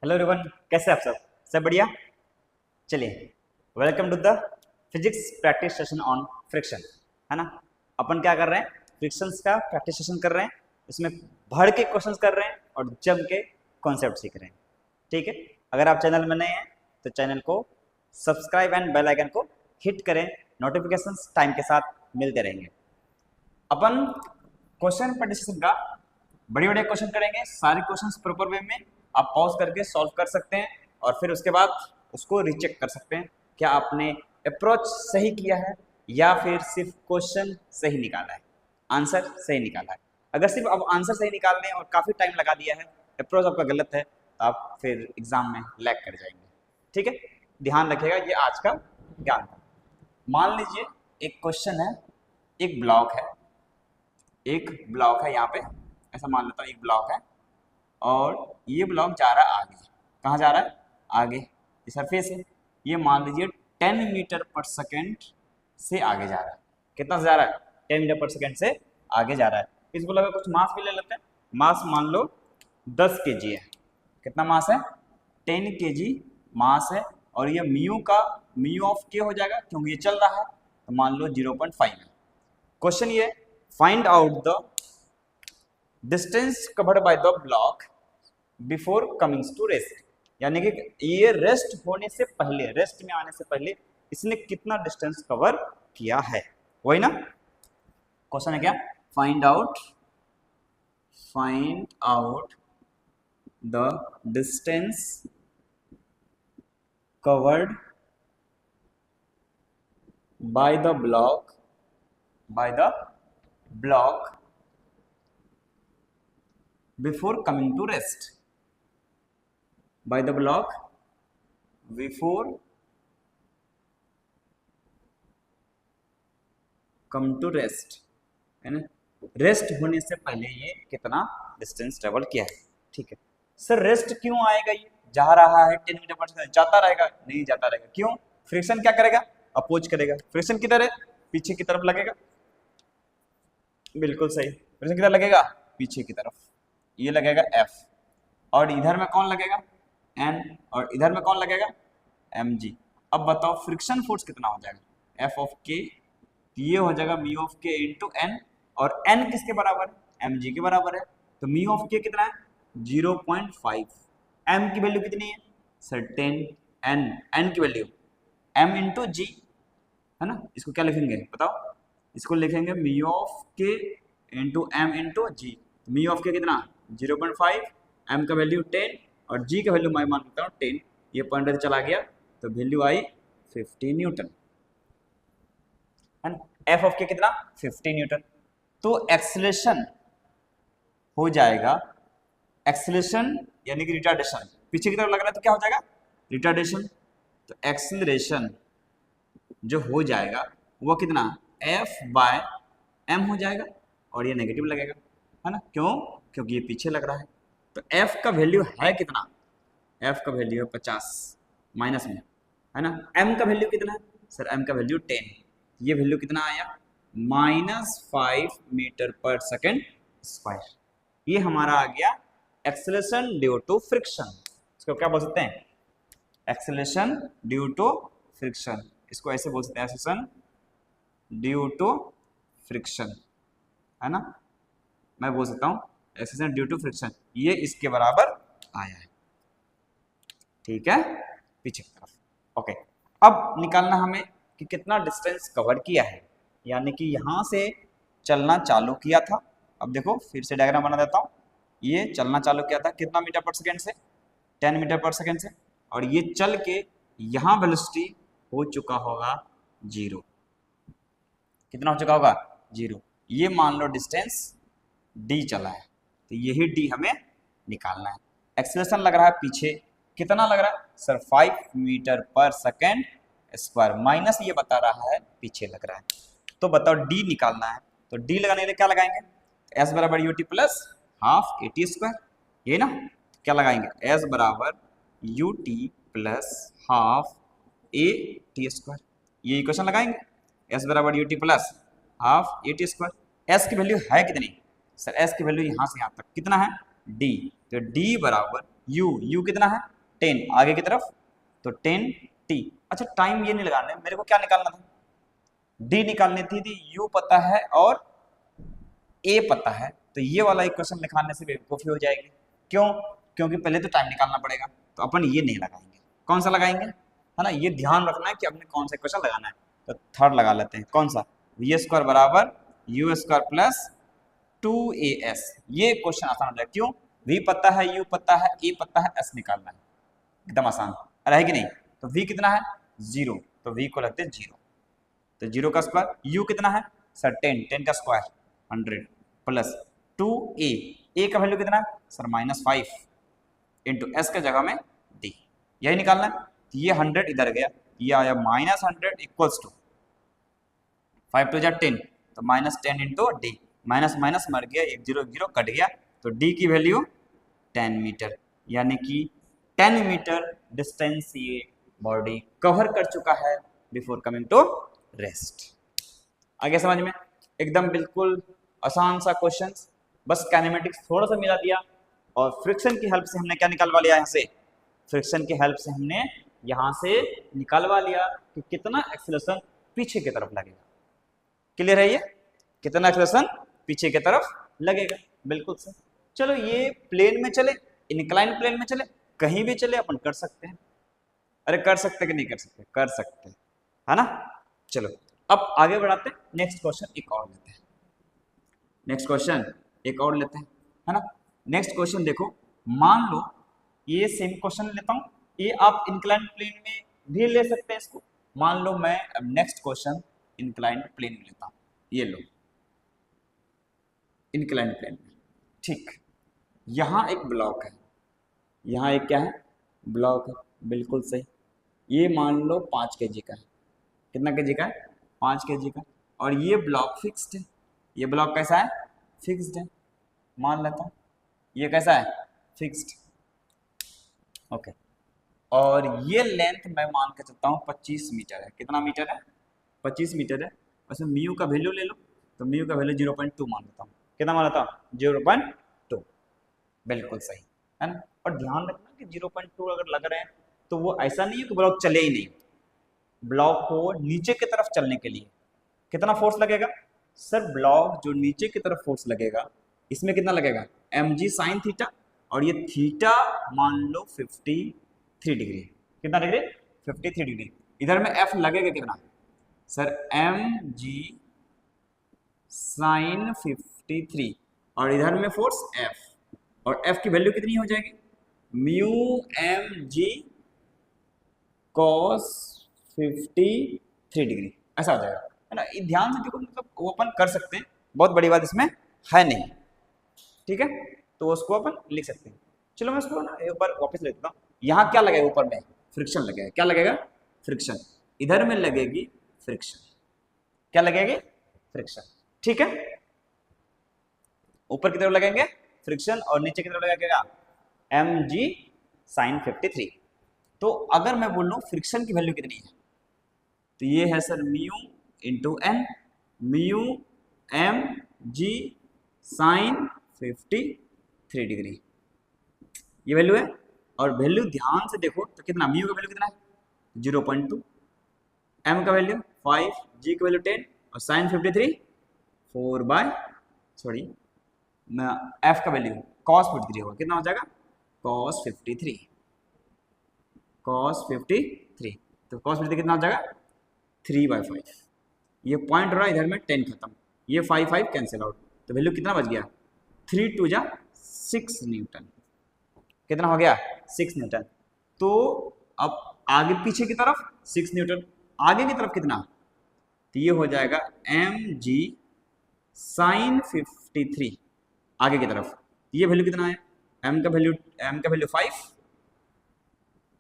Hello everyone, कैसे आप सब बढ़िया। चलिए, welcome to the physics practice session on friction, है ना। अपन क्या कर रहे हैं, फ्रिक्शंस का प्रैक्टिस सेशन कर रहे हैं। इसमें भर के क्वेश्चंस कर रहे हैं और जम के कॉन्सेप्ट सीख रहे हैं। ठीक है, अगर आप चैनल में नए हैं तो चैनल को सब्सक्राइब एंड बेल आइकन को हिट करें। नोटिफिकेशंस टाइम के साथ मिलते रहेंगे। अपन क्वेश्चन प्रैक्टिस का बड़े बड़े क्वेश्चन करेंगे। सारे क्वेश्चंस प्रॉपर वे में आप पॉज करके सॉल्व कर सकते हैं और फिर उसके बाद उसको रीचेक कर सकते हैं क्या आपने अप्रोच सही किया है या फिर सिर्फ क्वेश्चन सही निकाला है, आंसर सही निकाला है। अगर सिर्फ आप आंसर सही निकाल लें और काफ़ी टाइम लगा दिया है, अप्रोच आपका गलत है, तो आप फिर एग्जाम में लैग कर जाएंगे। ठीक है, ध्यान रखिएगा, ये आज का ज्ञान था। मान लीजिए एक क्वेश्चन है, एक ब्लॉक है यहाँ पे, ऐसा मान लेता हूँ एक ब्लॉक है और ये ब्लॉक जा रहा है आगे। कहाँ जा रहा है? आगे। ये सरफेस है, ये मान लीजिए 10 मीटर पर सेकेंड से आगे जा रहा है। कितना से जा रहा है? 10 मीटर पर सेकेंड से आगे जा रहा है। इस ब्लॉक का कुछ मास भी ले लेते हैं। मास मान लो 10 kg है। कितना मास है? 10 kg मास है और ये म्यू ऑफ के हो जाएगा क्योंकि ये चल रहा है, तो मान लो 0.5 है। क्वेश्चन ये, find out the distance covered by the block before comings to rest. यानी कि ये रेस्ट होने से पहले, रेस्ट में आने से पहले इसने कितना डिस्टेंस कवर किया है, वही ना क्वेश्चन है क्या? Find out the distance covered by the block before coming to rest, by the block before come to rest, है ना। रेस्ट होने से पहले ये कितना डिस्टेंस ट्रेवल किया है। ठीक है सर, रेस्ट क्यों आएगा? ये जा रहा है 10 मीटर पर सेकंड, जाता रहेगा? नहीं जाता रहेगा। क्यों? फ्रिक्शन क्या करेगा? अपोज करेगा। फ्रिक्शन किधर है? पीछे की तरफ लगेगा। बिल्कुल सही, फ्रिक्शन किधर लगेगा? पीछे की तरफ। ये लगेगा F और इधर में कौन लगेगा? N और इधर में कौन लगेगा? mg। अब बताओ फ्रिक्शन फोर्स कितना हो जाएगा? F ऑफ k, ये हो जाएगा mu of k into n, और n किसके बराबर है? mg के बराबर है। तो म्यू ऑफ k कितना है? 0.5। m की वैल्यू कितनी है सर? 10। n की वैल्यू m इंटू जी, है ना। इसको क्या लिखेंगे बताओ? इसको लिखेंगे mu of k into m into G. Mu of k कितना? 0.5, m का वैल्यू 10 और g का वैल्यू मैं मान लेता हूँ 10। ये पॉइंट चला गया तो वैल्यू आई 50 न्यूटन, है ना। f ऑफ k कितना? 50 न्यूटन। तो एक्सेलरेशन हो जाएगा, एक्सेलरेशन यानी कि रिटार्डेशन, पीछे की तरफ लग रहा है तो क्या हो जाएगा? रिटार्डेशन। तो एक्सेलरेशन जो हो जाएगा वो कितना? f बाय m हो जाएगा और ये नेगेटिव लगेगा, है ना। क्यों? क्योंकि ये पीछे लग रहा है। तो f का वैल्यू है कितना? f का वैल्यू है 50 माइनस में, है ना। m का वैल्यू कितना है सर? m का वैल्यू 10। ये वैल्यू कितना आया? -5 मीटर पर सेकेंड स्क्वायर। ये हमारा आ गया एक्सेलरेशन ड्यू टू फ्रिक्शन। इसको क्या बोल सकते हैं? Acceleration due to friction. इसको ऐसे बोल सकते हैं, एक्सेलरेशन ड्यू टू फ्रिक्शन, है ना। मैं बोल सकता हूँ एक्सेलरेशन ड्यू टू फ्रिक्शन, ये इसके बराबर आया है। ठीक है, पीछे की तरफ। ओके, अब निकालना हमें कि कितना डिस्टेंस कवर किया है, यानी कि यहां से चलना चालू किया था। अब देखो फिर से डायग्राम बना देता हूँ। ये चलना चालू किया था कितना मीटर पर सेकेंड से? 10 मीटर पर सेकेंड से, और ये चल के यहाँ वेलोसिटी हो चुका होगा 0। कितना हो चुका होगा? 0। ये मान लो डिस्टेंस d चला है, तो यही d हमें निकालना है। एक्सेलरेशन लग रहा है पीछे, कितना लग रहा है सर? 5 मीटर पर सेकेंड स्क्वायर, माइनस ये बता रहा है पीछे लग रहा है। तो बताओ d निकालना है, तो d लगाने के लिए क्या लगाएंगे? s बराबर ut plus half at square, ये ना। क्या लगाएंगे? s बराबर ut plus half at square, ये इक्वेशन लगाएंगे। s बराबर ut plus half at square. s की वैल्यू है कितनी सर? s की वैल्यू यहाँ से यहाँ तक कितना है? d। तो d बराबर u कितना है? 10 आगे की तरफ तो 10t। अच्छा टाइम ये नहीं लगाना है, मेरे को क्या निकालना था, डी निकालनी थी यू पता है और ए पता है, तो ये वाला इक्वेशन लिखाने से बेवकूफ़ी हो जाएगी। क्यों? क्योंकि पहले तो टाइम निकालना पड़ेगा, तो अपन ये नहीं लगाएंगे। कौन सा लगाएंगे, है ना, ये ध्यान रखना है कि अपने कौन सा इक्वेशन लगाना है। तो थर्ड लगा लेते हैं, कौन सा, वी स्क्वायर बराबर यू स्क्वायर प्लस 2as। ये क्वेश्चन आसान हो जाएगा। क्यों? v पता है, u पता है, a पता है, s निकालना है, एकदम आसान रहेगी नहीं। तो v कितना है 0, तो v को लगते हैं 0, तो 0 का स्क्वायर, u कितना है सर 10, 10 का स्क्वायर 100 प्लस 2a, a का वैल्यू कितना है सर -5 इंटू एस के जगह में d, यही निकालना है। तो ये 100 इधर गया, ये आया -100 इक्वल्स टू 5 टू 10, तो -10 इंटू डी, माइनस माइनस मर गया, 1 0 1 0 कट गया, तो डी की वैल्यू 10 मीटर, यानी कि 10 मीटर डिस्टेंस ये बॉडी कवर कर चुका है बिफोर कमिंग टू रेस्ट। आगे समझ में, एकदम बिल्कुल आसान सा क्वेश्चन, बस काइनेमेटिक्स थोड़ा सा मिला दिया और फ्रिक्शन की हेल्प से हमने क्या निकालवा लिया, यहाँ से फ्रिक्शन की हेल्प से हमने यहाँ से निकालवा लिया कि कितना एक्सेलरेशन पीछे की तरफ लगेगा। क्लियर है ये, कितना एक्सेलरेशन पीछे की तरफ लगेगा, बिल्कुल सही। चलो ये प्लेन में चले, इंक्लाइन प्लेन में चले, कहीं भी चले अपन कर सकते हैं। अरे कर सकते कि नहीं कर सकते, कर सकते है ना। चलो अब आगे बढ़ाते हैं, नेक्स्ट क्वेश्चन एक और लेते हैं, नेक्स्ट क्वेश्चन एक और लेते हैं, है ना। नेक्स्ट क्वेश्चन देखो, मान लो ये सेम क्वेश्चन लेता हूं, ये आप इंक्लाइन प्लेन में भी ले सकते हैं इसको। मान लो मैं अब नेक्स्ट क्वेश्चन इंक्लाइन प्लेन में लेता हूं, ये लो इंक्लाइन प्लेन में, ठीक। यहाँ एक ब्लॉक है, यहाँ एक क्या है ब्लॉक है, बिल्कुल सही। ये मान लो 5 kg का है, कितना kg का है 5 kg का, और ये ब्लॉक फिक्स्ड है, ये ब्लॉक कैसा है फिक्स्ड है, मान लेता हूँ ये कैसा है फिक्स्ड, ओके। और ये लेंथ मैं मान के चलता हूँ 25 मीटर है, कितना मीटर है 25 मीटर है। वैसे म्यू का वैल्यू ले लो, तो म्यू का वैल्यू 0.2 मान लेता हूँ, कितना मान लेता हूँ 0.2, बिल्कुल सही है ना। और ध्यान रखना कि 0.2 अगर लग रहे हैं तो वो ऐसा नहीं है कि ब्लॉक चले ही नहीं, ब्लॉक को नीचे की तरफ चलने के लिए कितना फोर्स लगेगा सर, ब्लॉक जो नीचे की तरफ फोर्स लगेगा इसमें कितना लगेगा mg sin थीटा, और ये थीटा मान लो 53 डिग्री, कितना डिग्री 53 डिग्री। इधर में f लगेगा कितना सर mg sin 53, और इधर में फोर्स f, और f की वैल्यू कितनी हो जाएगी म्यू mg cos 53 डिग्री, ऐसा हो जाएगा, है ना। ये ध्यान से देखो, मतलब वो अपन कर सकते हैं, बहुत बड़ी बात इसमें है नहीं, ठीक है, तो उसको अपन लिख सकते हैं। चलो मैं इसको ना एक बार वापस लिख देता हूँ। यहाँ क्या लगेगा ऊपर में फ्रिक्शन लगेगा, क्या लगेगा फ्रिक्शन, इधर में लगेगी फ्रिक्शन, क्या लगेगी फ्रिक्शन, ठीक है। ऊपर की तरफ लगेंगे फ्रिक्शन और नीचे की तरफ लगेगा mg sin 53। तो अगर मैं बोल लूँ फ्रिक्शन की वैल्यू कितनी है, तो ये है sir mu into N, mu M G sine 53 degree, ये वैल्यू है। और वैल्यू ध्यान से देखो तो कितना, म्यू का वैल्यू कितना है 0.2, एम का वैल्यू 5, जी का वैल्यू 10, और साइन 53 4 बाय सॉरी एफ का वैल्यू cos 53 होगा, कितना हो जाएगा cos 53, cos 53, तो cos 53 कितना हो जाएगा 3/5, ये पॉइंट रहा इधर में 10 खत्म, ये 5 5 कैंसिल आउट, तो वैल्यू कितना बच गया 3 2 जा 6 न्यूटन, कितना हो गया 6 न्यूटन। तो अब आगे पीछे की तरफ 6 न्यूटन, आगे की तरफ कितना, तो ये हो जाएगा mg sin 53, आगे की तरफ ये वैल्यू कितना है m का वैल्यू 5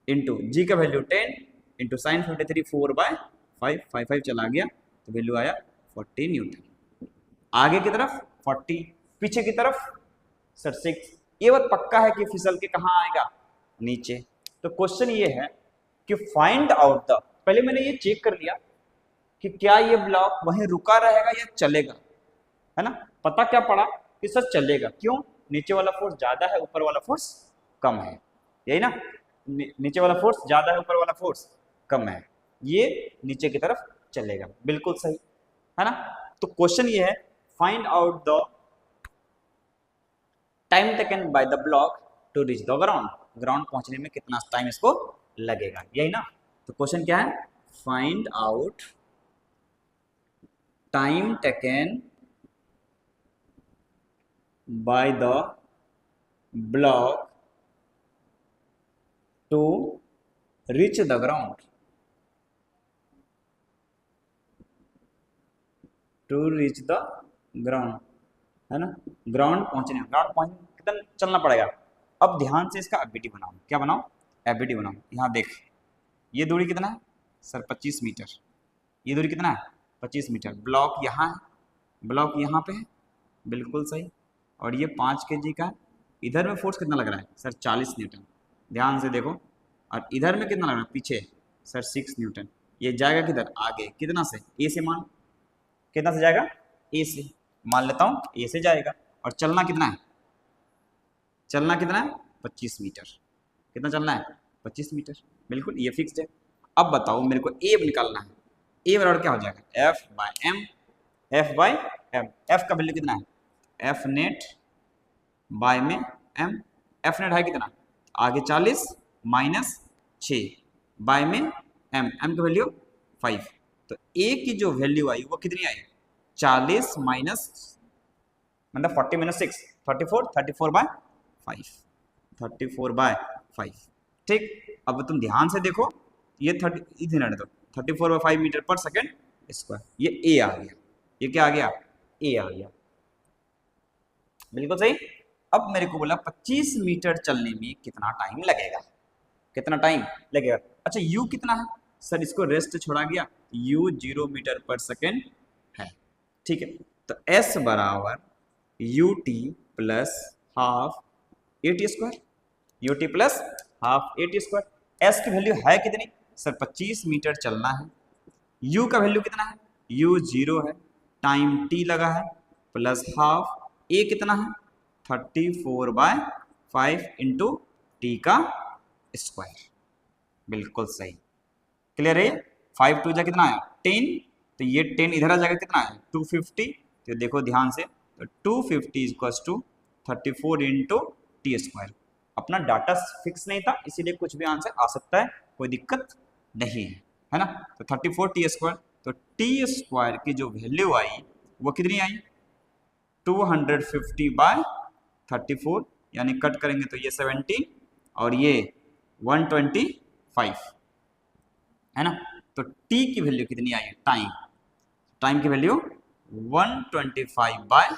इंटू जी का वैल्यू 10 इंटू साइन 53 4/5, 5 5 चला गया, तो वैल्यू आया 40 न्यूटन। आगे की तरफ 40, पीछे की तरफ सर 6। ये बात पक्का है कि फिसल के कहाँ आएगा नीचे। तो क्वेश्चन ये है कि फाइंड आउट द, पहले मैंने ये चेक कर लिया कि क्या ये ब्लॉक वहीं रुका रहेगा या चलेगा, है ना। पता क्या पड़ा कि सर चलेगा, क्यों नीचे वाला फोर्स ज्यादा है ऊपर वाला फोर्स कम है, यही ना। नीचे वाला फोर्स ज्यादा है, ऊपर वाला फोर्स कम है, ये नीचे की तरफ चलेगा। बिल्कुल सही है ना। तो क्वेश्चन ये है, find out the time taken by the block to reach the ground, ground पहुंचने में कितना टाइम इसको लगेगा, यही ना। तो क्वेश्चन क्या है, find out time taken by the block to reach the ground, to reach the ground, है ना। ग्राउंड पहुंचने कितना चलना पड़ेगा। अब ध्यान से इसका एबीटी बनाओ, क्या बनाओ, एबीटी बनाओ। यहाँ देख, ये दूरी कितना है सर, 25 मीटर। ये दूरी कितना है, 25 मीटर। ब्लॉक यहाँ है, ब्लॉक यहाँ पे है, बिल्कुल सही। और ये 5 kg का है। इधर में फोर्स कितना लग रहा है सर, 40 न्यूटन। ध्यान से देखो। और इधर में कितना लग रहा है, पीछे सर 6 न्यूटन। ये जाएगा किधर, आगे, कितना से, ए से। मान कितना से जाएगा, ए से, मान लेता हूँ ए से जाएगा। और चलना कितना है, चलना कितना है, 25 मीटर। कितना चलना है, 25 मीटर, बिल्कुल ये फिक्स्ड है। अब बताओ मेरे को ए निकालना है। ए बराबर क्या हो जाएगा, F by M, F by M. F का वैल्यू कितना है, एफ नेट बाय में एम। एफ नेट है कितना, आगे 40 माइनस 6 बाय में एम, एम की वैल्यू 5। तो ए की जो वैल्यू आई वो कितनी आई, 40 माइनस, मतलब 40 माइनस 6, 34, 34 बाय 5, 34 बाय 5। ठीक, अब तुम ध्यान से देखो, ये 30 इधर हट दो, 34 बाय 5 मीटर पर सेकेंड स्क्वायर, ये ए आ गया। ये क्या आ गया, ए आ गया, बिल्कुल सही। अब मेरे को बोला 25 मीटर चलने में कितना टाइम लगेगा, कितना टाइम लगेगा। अच्छा यू कितना है सर, इसको रेस्ट छोड़ा गया, यू 0 मीटर पर सेकेंड है। ठीक है, तो एस बराबर U T plus half A T square, U T plus half A T square. S की वैल्यू है कितनी सर, 25 मीटर चलना है। यू का वैल्यू कितना है, यू 0 है, टाइम टी लगा है, प्लस हाफ ए कितना है, 34 बाय 5 इंटू टी का स्क्वायर, बिल्कुल सही। क्लियर है। 5 2 जा कितना आया, 10, तो ये 10 इधर आ जाएगा, कितना है 250। तो देखो ध्यान से, तो 250 equals to 34 into T square. अपना डाटा फिक्स नहीं था, इसीलिए कुछ भी आंसर आ सकता है, कोई दिक्कत नहीं है ना। तो 34 टी स्क्वायर, तो टी स्क्वायर की जो वैल्यू आई वो कितनी आई, 250 बाय 34, यानी कट करेंगे तो ये 70 और ये 125, है ना। तो t की वैल्यू कितनी आई, टाइम, टाइम की वैल्यू 125 बाय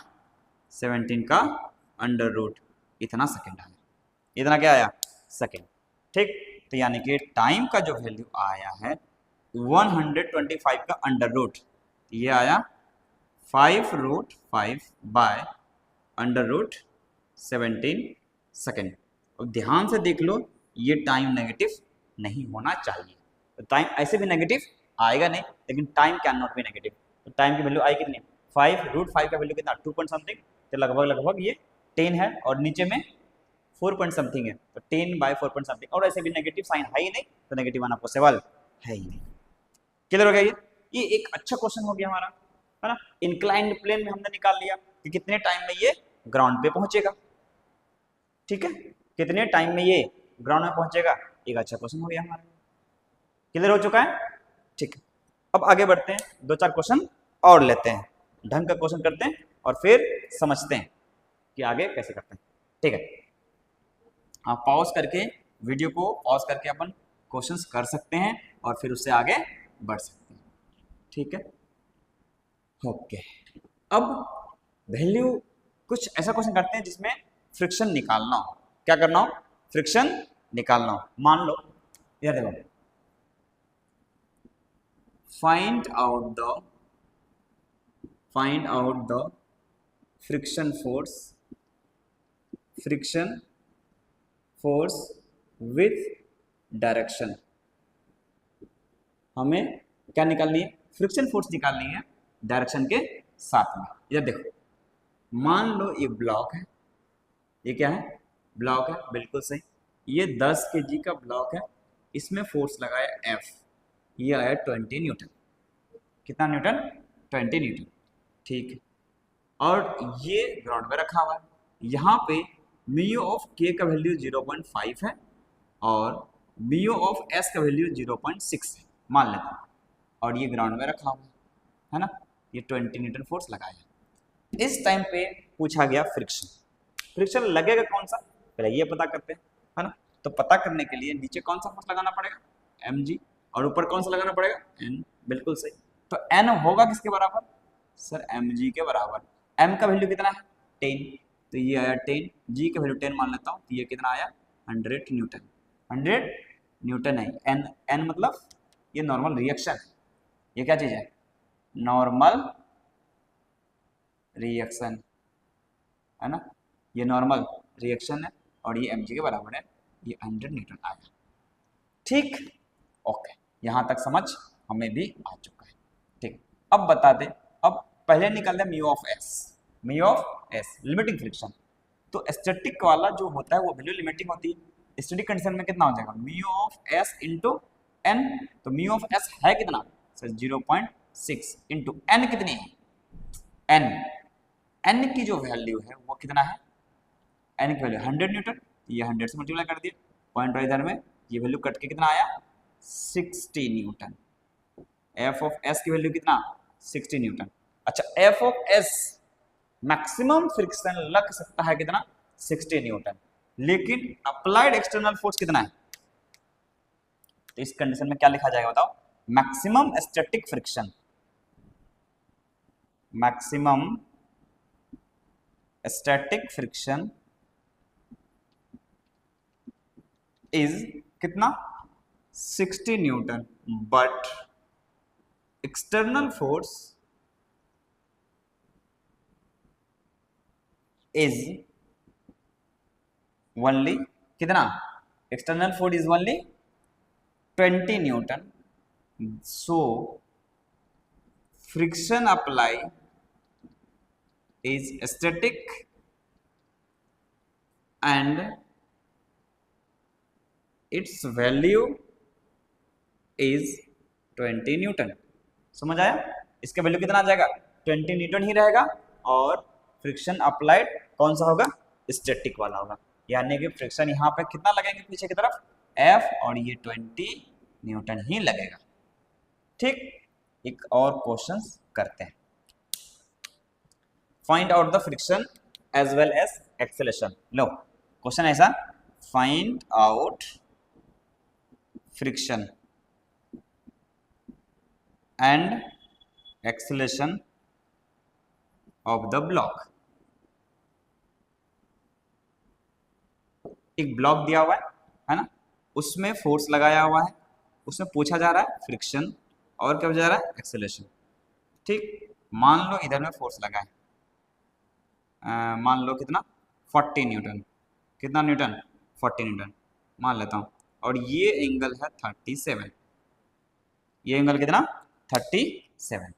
17 का अंडर रूट, इतना सेकेंड आया, इतना क्या आया, सेकेंड। ठीक, तो यानी कि टाइम का जो वैल्यू आया है 125 का अंडर रूट, ये आया 5√5 बाय अंडर रूट 17 सेकेंड। अब ध्यान से देख लो, ये टाइम नेगेटिव नहीं होना चाहिए। तो टाइम ऐसे भी नेगेटिव आएगा नहीं, लेकिन time can not be negative. तो टाइम की वैल्यू आई कितनी, 5√5 का वैल्यू कितना, 2 पॉइंट समथिंग, तो लगभग लगभग ये 10 है, और नीचे में 4 पॉइंट समथिंग है, तो 10 बाय 4 पॉइंट समथिंग। और ऐसे भी नेगेटिव साइन है ही नहीं, तो नेगेटिव आना पॉसिबल है ही नहीं। क्लियर हो गया। ये एक अच्छा क्वेश्चन हो गया हमारा, है ना। इंक्लाइंड प्लेन में हमने निकाल लिया कि कितने टाइम में ये ग्राउंड पे पहुंचेगा। ठीक है, कितने टाइम में ये ग्राउंड में पहुंचेगा, एक अच्छा क्वेश्चन हो गया हमारा, क्लियर हो चुका है। ठीक है, अब आगे बढ़ते हैं, 2-4 क्वेश्चन और लेते हैं, ढंग का क्वेश्चन करते हैं और फिर समझते हैं कि आगे कैसे करते हैं। ठीक है, आप पॉज करके, वीडियो को पॉज करके अपन क्वेश्चंस कर सकते हैं और फिर उससे आगे बढ़ सकते हैं। ठीक है, ओके। अब वैल्यू, कुछ ऐसा क्वेश्चन करते हैं जिसमें फ्रिक्शन निकालना हो। क्या करना हो, फ्रिक्शन निकालना हो। मान लो यार देखो, find out the friction force with direction. हमें क्या निकालनी है, फ्रिक्शन फोर्स निकालनी है डायरेक्शन के साथ में। इधर देखो, मान लो ये ब्लॉक है, ये क्या है, ब्लॉक है, बिल्कुल सही। ये 10 kg का ब्लॉक है, इसमें फोर्स लगाया F, ये आया 20 न्यूटन। कितना न्यूटन? 20 न्यूटन। ठीक है, और ये ग्राउंड में रखा हुआ है। यहाँ पे म्यू ऑफ के का वैल्यू 0.5 है और म्यू ऑफ एस का वैल्यू 0.6 है, मान लेते हैं, और ये ग्राउंड में रखा हुआ है ना। ये 20 न्यूटन फोर्स लगाया। इस टाइम पे पूछा गया फ्रिक्शन, फ्रिक्शन लगेगा कौन सा, पहले ये पता करते हैं, है ना। तो पता करने के लिए नीचे कौन सा फोर्स लगाना पड़ेगा, mg, और ऊपर कौन सा लगाना पड़ेगा, n। बिल्कुल सही। तो n होगा किसके बराबर सर, mg के बराबर। m का वैल्यू कितना है 10, तो ये आया 10, g का वैल्यू 10 मान लेता हूँ, तो ये कितना आया 100 न्यूटन। 100 न्यूटन है। n मतलब ये नॉर्मल रिएक्शन है, ये क्या चीज है, नॉर्मल रिएक्शन, है ना, ये नॉर्मल रिएक्शन है और ये mg के बराबर है, ये 100 न्यूटन आया। ठीक, ओके, यहां तक समझ हमें भी आ चुका है। ठीक, अब बता दे, अब पहले निकाल दे mu of S, mu of S limiting friction. तो स्टैटिक वाला जो होता है वो वैल्यू लिमिटिंग होती है। स्टैटिक कंडीशन में कितना हो जाएगा, mu of S into N. तो म्यू ऑफ एस है कितना सर 0.6 इंटू एन कितनी है, एन, एन की जो वैल्यू है वो कितना है, एन की वैल्यू 100 न्यूटन, ये 100 से मल्टीप्लाई कर दिया, पॉइंट और इधर में ये वैल्यू कट के कितना आया 60 न्यूटन। एफ ऑफ एस की वैल्यू कितना 60 न्यूटन। अच्छा, F of S maximum friction लग सकता है कितना 60 न्यूटन, लेकिन अप्लाइड एक्सटर्नल फोर्स कितना है। तो इस कंडीशन में क्या लिखा जाएगा बताओ, maximum static friction, maximum static friction is कितना 60 newton, but external force is only कितना, external force is only 20 newton. So friction apply is static and its value is 20 newton. समझ आया, इसका वैल्यू कितना आ जाएगा 20 न्यूटन ही रहेगा, और फ्रिक्शन अप्लाइड कौन सा होगा, स्टैटिक वाला होगा, यानी कि फ्रिक्शन यहाँ पे कितना लगेंगे पीछे की तरफ F, और ये 20 न्यूटन ही लगेगा। ठीक, एक और क्वेश्चन करते हैं, find out the friction as well as acceleration. लो क्वेश्चन ऐसा, find out friction and acceleration of the block. एक ब्लॉक दिया हुआ है ना, उसमें फोर्स लगाया हुआ है, उसमें पूछा जा रहा है फ्रिक्शन और क्या पूछा जा रहा है एक्सेलरेशन। ठीक, मान लो इधर में फोर्स लगा है, मान लो कितना 40 न्यूटन, कितना न्यूटन 40 न्यूटन मान लेता हूँ, और ये एंगल है 37, ये एंगल कितना 37,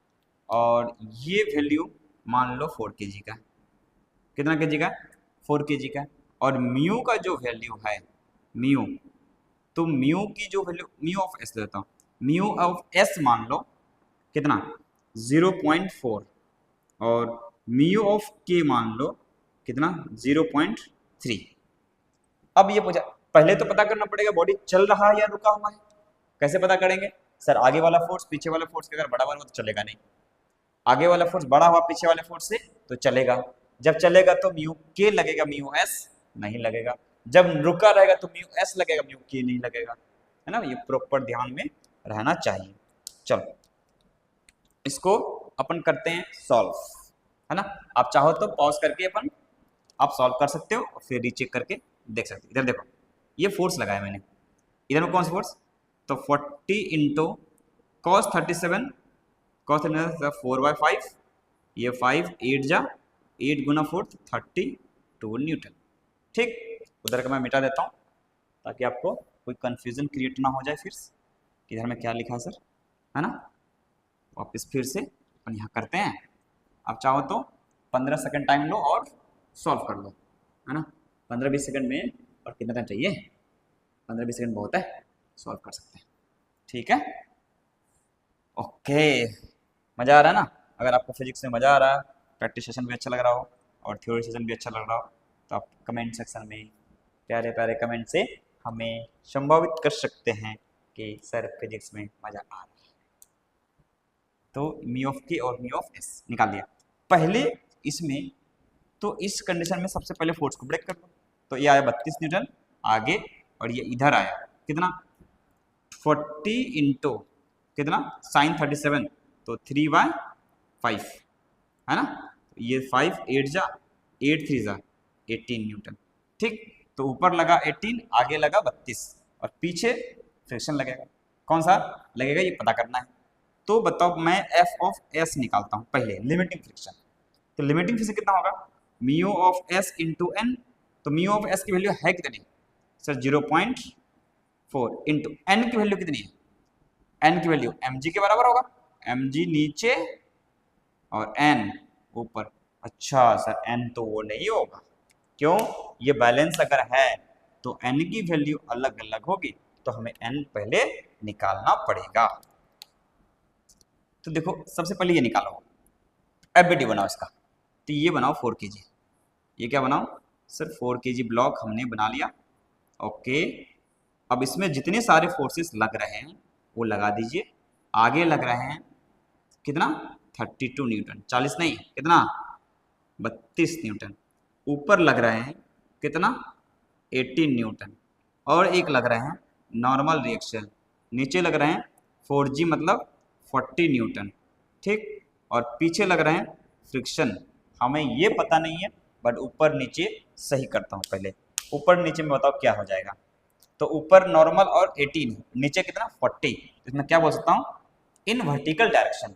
और ये वैल्यू मान लो 4 kg का, कितना kg का 4 kg का, और म्यू का जो वैल्यू है म्यू, तो म्यू की जो वैल्यू, म्यू ऑफ एस देता हूँ, म्यू ऑफ एस मान लो कितना 0.4, और म्यू ऑफ के मान लो कितना 0.3। अब ये पूछा, पहले तो पता करना पड़ेगा बॉडी चल रहा है या रुका हुआ है। कैसे पता करेंगे सर, आगे वाला फोर्स पीछे वाले फोर्स के अगर बड़ा हुआ तो चलेगा नहीं, आगे वाला फोर्स बड़ा हुआ पीछे वाले फोर्स से तो चलेगा, जब चलेगा तो म्यू के लगेगा, म्यू एस नहीं लगेगा, जब रुका रहेगा तो म्यू एस लगेगा, म्यू के नहीं लगेगा, है ना। ये प्रॉपर ध्यान में रहना चाहिए। चलो इसको अपन करते हैं सॉल्व, है ना। आप चाहो तो पॉज करके अपन आप सॉल्व कर सकते हो और फिर रीचेक करके देख सकते हो। इधर देखो, ये फोर्स लगाया मैंने, इधर में कौन सा फोर्स, तो 40 इंटू कॉस 37, कॉस 4/5, ये 5 8 जा 8 गुना 4 32 न्यूटन। ठीक, उधर का मैं मिटा देता हूँ ताकि आपको कोई कंफ्यूजन क्रिएट ना हो जाए फिर इधर में क्या लिखा है सर, है ना। वापस फिर से अपन यहाँ करते हैं, आप चाहो तो 15 सेकंड टाइम लो और सॉल्व कर लो, है ना। 15-20 सेकंड में, और कितना टाइम चाहिए 15-20 सेकंड बहुत है, सॉल्व कर सकते हैं। ठीक है, ओके, मज़ा आ रहा है ना? अगर आपको फिजिक्स में मज़ा आ रहा है, प्रैक्टिस सेशन भी अच्छा लग रहा हो और थ्योरी सेशन भी अच्छा लग रहा हो, तो आप कमेंट सेक्शन में प्यारे प्यारे कमेंट से हमें संभावित कर सकते हैं कि सर फिजिक्स में मज़ा आ रहा है। तो मी ऑफ के और मी ऑफ एस निकाल लिया। पहले इसमें तो इस कंडीशन में सबसे पहले फोर्स को ब्रेक कर दो, तो ये आया 32 न्यूटन आगे, और ये इधर आया कितना 40 इंटू कितना साइन 37, तो 3/5 है ना, ये 5 8 जा 8 3 जा 18 न्यूटन। ठीक, तो ऊपर लगा 18, आगे लगा 32 और पीछे फ्रिक्शन लगेगा। कौन सा लगेगा ये पता करना है। तो बताओ, मैं एफ ऑफ एस निकालता हूं पहले, लिमिटिंग फ्रिक्शन। तो लिमिटिंग फ्रिक्शन कितना होगा, mu of S into N. तो म्यू ऑफ एस की वैल्यू है कितनी सर 0.4 इंटू एन की वैल्यू कितनी है, एन की वैल्यू mg के बराबर होगा, mg नीचे और n ऊपर। अच्छा सर n तो वो नहीं होगा, क्यों, ये बैलेंस अगर है तो n की वैल्यू अलग अलग होगी, तो हमें n पहले निकालना पड़ेगा। तो देखो सबसे पहले ये निकालो, एफबीडी बनाओ इसका। तो ये बनाओ 4 kg, ये क्या बनाओ सर 4 kg ब्लॉक हमने बना लिया। ओके, अब इसमें जितने सारे फोर्सेस लग रहे हैं वो लगा दीजिए। आगे लग रहे हैं कितना 32 न्यूटन, 40 नहीं कितना 32 न्यूटन। ऊपर लग रहे हैं कितना 18 न्यूटन, और एक लग रहे हैं नॉर्मल रिएक्शन, नीचे लग रहे हैं 4g मतलब 40 न्यूटन। ठीक, और पीछे लग रहे हैं फ्रिक्शन, हमें ये पता नहीं है, बट ऊपर नीचे सही करता हूँ पहले। ऊपर नीचे में बताओ क्या हो जाएगा। तो ऊपर नॉर्मल और 18, नीचे कितना 40, इसमें क्या बोल सकता हूँ इन वर्टिकल डायरेक्शन।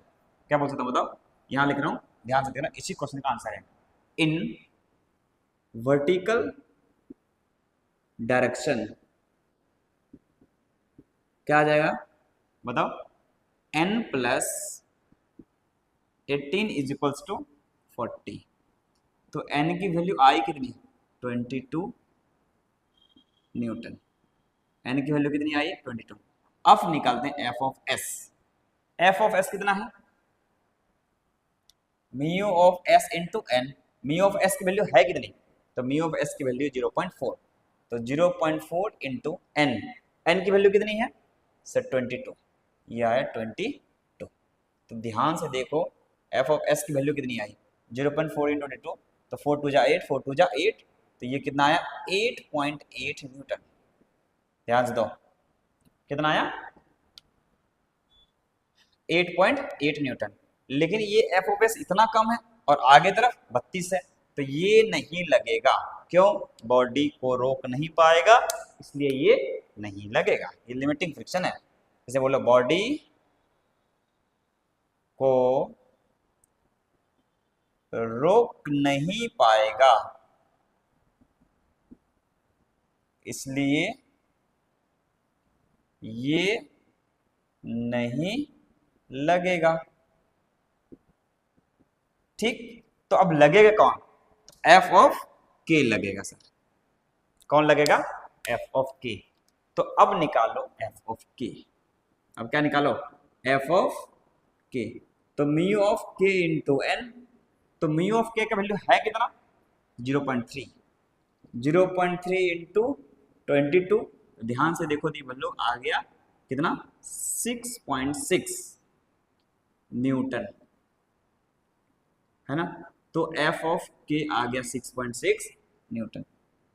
क्या बोल सकता हूँ बताओ, यहाँ लिख रहा हूँ, ध्यान से देखना, इसी क्वेश्चन का आंसर है इन वर्टिकल डायरेक्शन। क्या आ जाएगा बताओ, n plus 18 is equals to 40। तो n की वैल्यू आई कितनी 22 न्यूटन, n की वैल्यू कितनी आई 22। अब निकालते हैं F of S. F of S कितना है, mu of S into N. Mu of S की वैल्यू है कितनी, तो म्यू ऑफ एस की वैल्यू 0.4, तो 0.4 इंटू एन, एन की वैल्यू कितनी है सर 22, यह है 22। तो ध्यान से देखो एफ ऑफ एस की वैल्यू कितनी आई 0.4 इंटू 22, तो 4 2 जा 8, 4 2 जा 8, तो ये कितना आया 8.8 न्यूटन। ध्यान से दो कितना आया 8.8 न्यूटन। लेकिन ये एफ ऑफ एस इतना कम है और आगे तरफ 32 है, तो ये नहीं लगेगा। क्यों, बॉडी को रोक नहीं पाएगा, इसलिए ये नहीं लगेगा। ये लिमिटिंग फ्रिक्शन है। जैसे बोलो बॉडी को रोक नहीं पाएगा, इसलिए ये नहीं लगेगा। ठीक, तो अब लगेगा कौन, एफ ऑफ के लगेगा सर। कौन लगेगा, एफ ऑफ के। तो अब निकालो एफ ऑफ के। अब क्या निकालो, एफ ऑफ के। तो म्यू ऑफ के इंटू एन, तो म्यू ऑफ के का वैल्यू है कितना 0.3, 0.3 इंटू 22। ध्यान से देखो, दी वैल्यू आ गया कितना 6.6 न्यूटन, है ना। तो एफ ऑफ के आ गया 6.6 न्यूटन।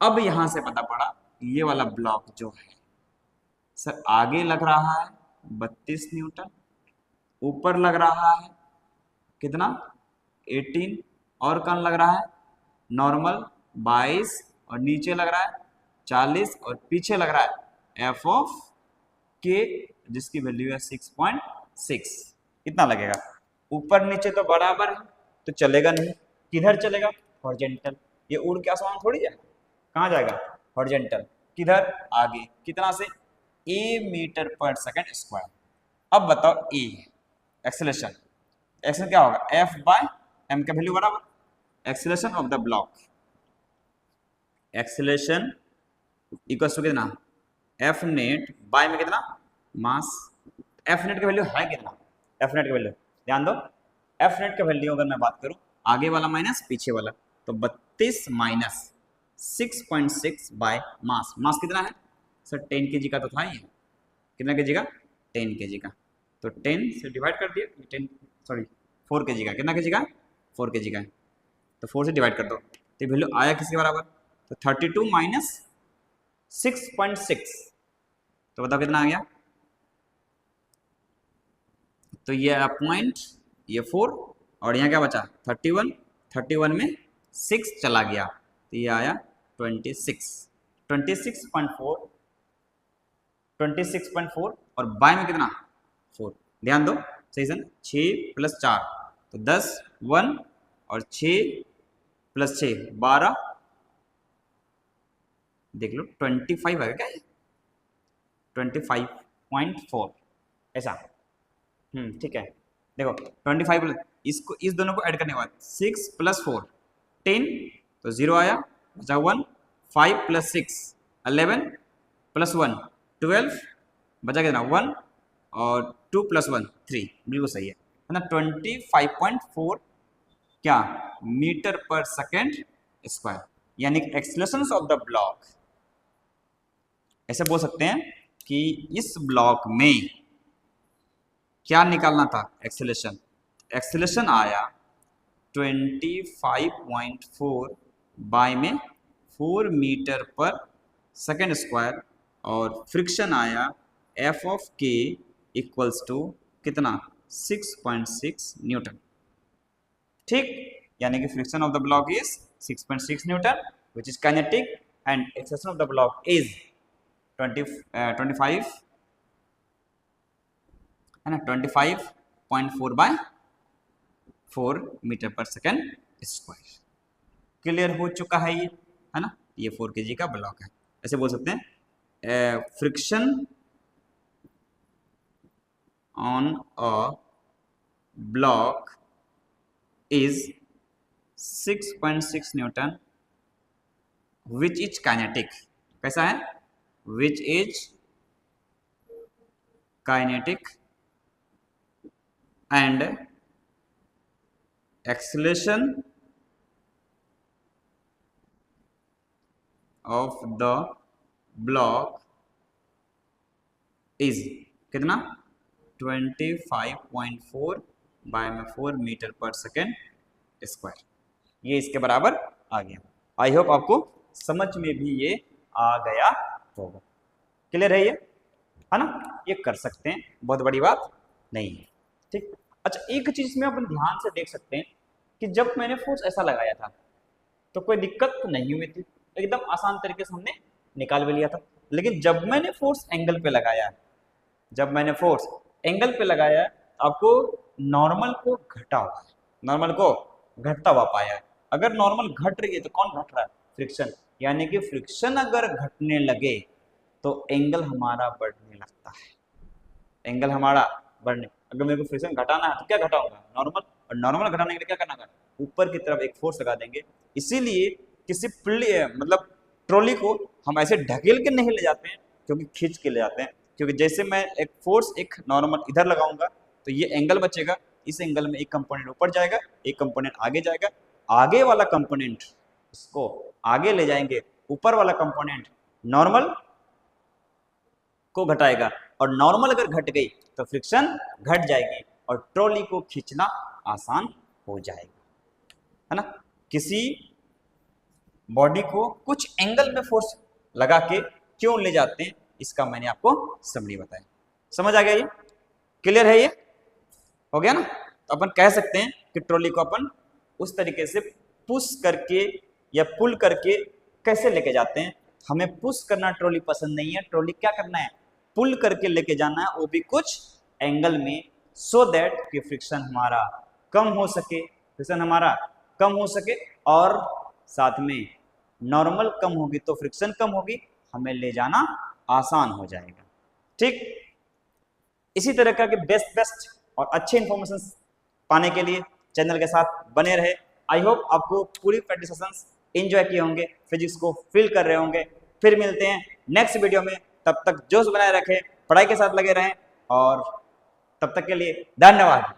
अब यहां से पता पड़ा ये वाला ब्लॉक जो है सर आगे लग रहा है 32 न्यूटन, ऊपर लग रहा है कितना 18, और कौन लग रहा है नॉर्मल 22, और नीचे लग रहा है 40, और पीछे लग रहा है एफ ऑफ के जिसकी वैल्यू है 6.6। कितना लगेगा, ऊपर नीचे तो बराबर है तो चलेगा नहीं, किधर चलेगा हॉरिजॉन्टल। ये उड़ के आसमान थोड़ी जाए, कहाँ जाएगा हॉरिजॉन्टल, किधर आगे, कितना से a मीटर पर सेकंड स्क्वायर। अब बताओ a एक्सेलरेशन, एक्सेलरेशन क्या होगा f बाय m का वैल्यू बराबर acceleration of the block, acceleration equal to कितना एफ नेट बाय में कितना मास, एफ नेट का वैल्यू है कितना, एफ नेट का वैल्यू ध्यान दो, एफ नेट का वैल्यू अगर मैं बात करूं आगे वाला माइनस पीछे वाला, तो 32 माइनस 6.6 बाय मास, मास कितना है सर 10 kg का तो था ये, कितना kg का 10 kg का, तो 10 से डिवाइड कर दिया, 10 सॉरी 4 kg का, कितना kg का 4 kg का है, तो 4 से डिवाइड कर दो, तो वैल्यू आया किसके बराबर, तो 32 माइनस 6.6, तो बताओ कितना आ गया, तो ये पॉइंट, ये 4 और यहाँ क्या बचा 31, 31 में 6 चला गया, तो ये आया 26.4 और बाय में कितना 4, ध्यान दो सही से, 6 प्लस 4 तो 10, 1 और 6 प्लस 6 12, देख लो 25 है क्या, 25.4 ऐसा, ठीक है, देखो 25 प्लस इसको, इस दोनों को ऐड करने के बाद 6 प्लस 4 10, तो 0 आया, बचा 1, 5 प्लस 6 11 प्लस 1 12, बचा कितना 1 और 2 प्लस 1 3, बिल्कुल सही है ना, 25.4 क्या मीटर पर सेकेंड स्क्वायर, यानी एक्सेलरेशन ऑफ द ब्लॉक, ऐसे बोल सकते हैं कि इस ब्लॉक में क्या निकालना था एक्सेलरेशन, एक्सेलरेशन आया 25.4 बाय में 4 मीटर पर सेकेंड स्क्वायर, और फ्रिक्शन आया एफ ऑफ के इक्वल्स टू कितना 6.6 न्यूटन, ठीक, यानी कि friction of the block is 6.6 Newton which is kinetic and acceleration of the block is 25 है ना 25.4 बाय 4 मीटर पर सेकेंड स्क्वायर, क्लियर हो चुका है ये, है ना, ये 4 kg का ब्लॉक है, ऐसे बोल सकते हैं friction on a block is 6.6 Newton which is kinetic, कैसा है which is kinetic and acceleration of the block is कितना 25.4 बाय 4 मीटर पर सेकेंड स्क्वायर, ये इसके बराबर आ गया। आई होप आपको समझ में भी ये आ गया होगा, क्लियर है ये, है ना, ये कर सकते हैं, बहुत बड़ी बात नहीं है, ठीक। अच्छा एक चीज में अपन ध्यान से देख सकते हैं कि जब मैंने फोर्स ऐसा लगाया था तो कोई दिक्कत तो नहीं हुई थी, एकदम आसान तरीके से हमने निकाल भी लिया था, लेकिन जब मैंने फोर्स एंगल पे लगाया, जब मैंने फोर्स एंगल पे लगाया आपको नॉर्मल को घटा हुआ है, नॉर्मल को घटता हुआ पाया है। अगर नॉर्मल घट रही है तो कौन घट रहा है, फ्रिक्शन, यानी कि फ्रिक्शन अगर घटने लगे तो एंगल हमारा बढ़ने लगता है, एंगल हमारा बढ़ने, अगर मेरे को फ्रिक्शन घटाना है तो क्या घटाऊंगा नॉर्मल, और नॉर्मल घटाने के लिए क्या करना है ऊपर की तरफ एक फोर्स लगा देंगे। इसीलिए किसी मतलब ट्रॉली को हम ऐसे ढकेल के नहीं ले जाते हैं क्योंकि खींच के ले जाते हैं, क्योंकि जैसे मैं एक फोर्स एक नॉर्मल इधर लगाऊंगा तो ये एंगल बचेगा, इस एंगल में एक कंपोनेंट ऊपर जाएगा एक कंपोनेंट आगे जाएगा, आगे वाला कंपोनेंट इसको आगे ले जाएंगे, ऊपर वाला कंपोनेंट नॉर्मल को घटाएगा, और नॉर्मल अगर घट गई तो फ्रिक्शन घट जाएगी और ट्रॉली को खींचना आसान हो जाएगा, है ना। किसी बॉडी को कुछ एंगल में फोर्स लगा के क्यों ले जाते हैं इसका मैंने आपको समरी बताया, समझ आ गया, ये क्लियर है, ये हो गया ना। तो अपन कह सकते हैं कि ट्रॉली को अपन उस तरीके से पुश करके या पुल करके कैसे लेके जाते हैं, हमें पुश करना ट्रॉली पसंद नहीं है, ट्रॉली क्या करना है पुल करके लेके जाना है, वो भी कुछ एंगल में, सो दैट कि फ्रिक्शन हमारा कम हो सके, फ्रिक्शन हमारा कम हो सके, और साथ में नॉर्मल कम होगी तो फ्रिक्शन कम होगी, हमें ले जाना आसान हो जाएगा, ठीक। इसी तरह का कि बेस्ट और अच्छे इंफॉर्मेशन पाने के लिए चैनल के साथ बने रहे। आई होप आपको पूरी प्रैक्टिस सेशंस एंजॉय किए होंगे, फिजिक्स को फील कर रहे होंगे। फिर मिलते हैं नेक्स्ट वीडियो में, तब तक जोश बनाए रखें, पढ़ाई के साथ लगे रहें, और तब तक के लिए धन्यवाद।